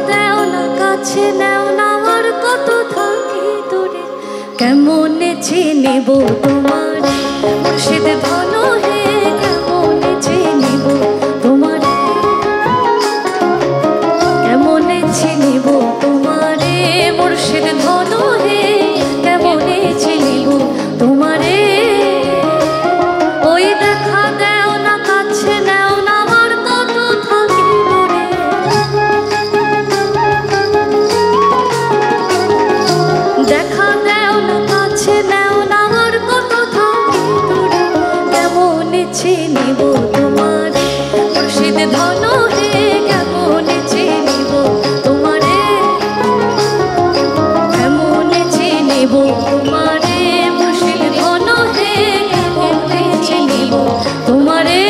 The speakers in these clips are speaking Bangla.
দেও না, কাছে নেও না, আর কত থাকি দূরে। কেমনে চিনিব তোমারে মুর্শিদ ধন হে, কেমনে চিনিব তোমারে, কেমনে চিনিব তোমারে মুর্শিদ ধন হে, কেমনে চিনিব তোমারে। ওই দেখা দেও না, কাছে নেও না, আর কত থাকি দূরে। দেখা দেও না, কাছে নেও না, আর কত থাকি দূরে। কেমনে চিনিব তোমারে মুর্শিদ ধন হে, কেমনে চিনিব তোমারে, কেমনে চিনিব তোমারে মুর্শিদ ধন হে, কেমনে চিনিব তোমারে।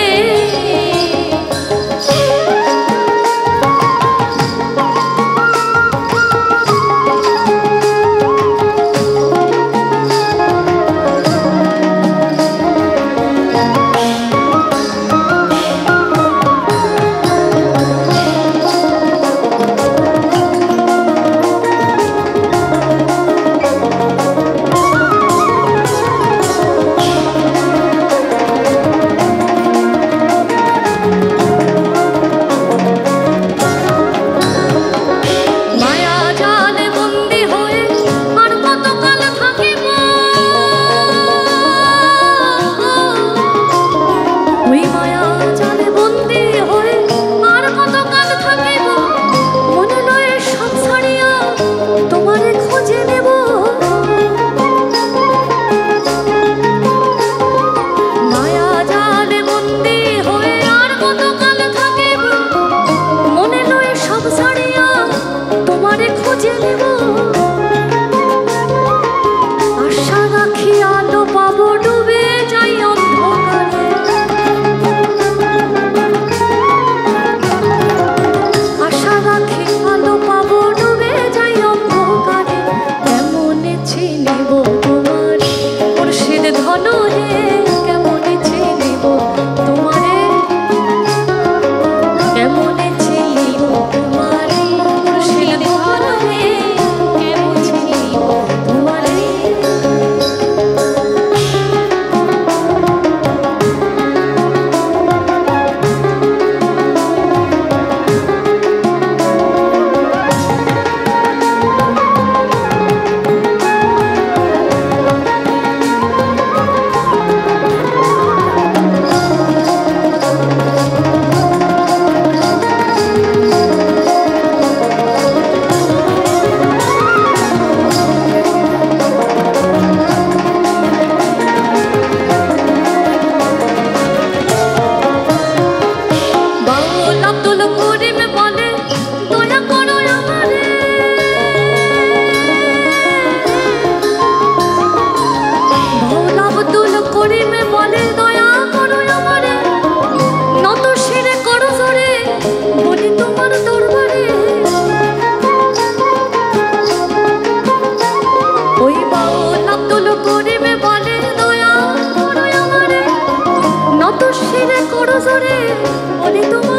আশা রাখি আলো পাবো, ডুবে যাই অন্ধকারে। আশা রাখি আলো পাবো, ডুবে যাই অন্ধকারে। কেমনে চিনিব তোমারে মুর্শিদ ধন হে, কেমনে চিনিব তোমারে, কেমনে চিনিব তোমারে মুর্শিদ ধন হে, কেমনে চিনিব তোমারে। নত শিরে করো জোরে, বলি তোমার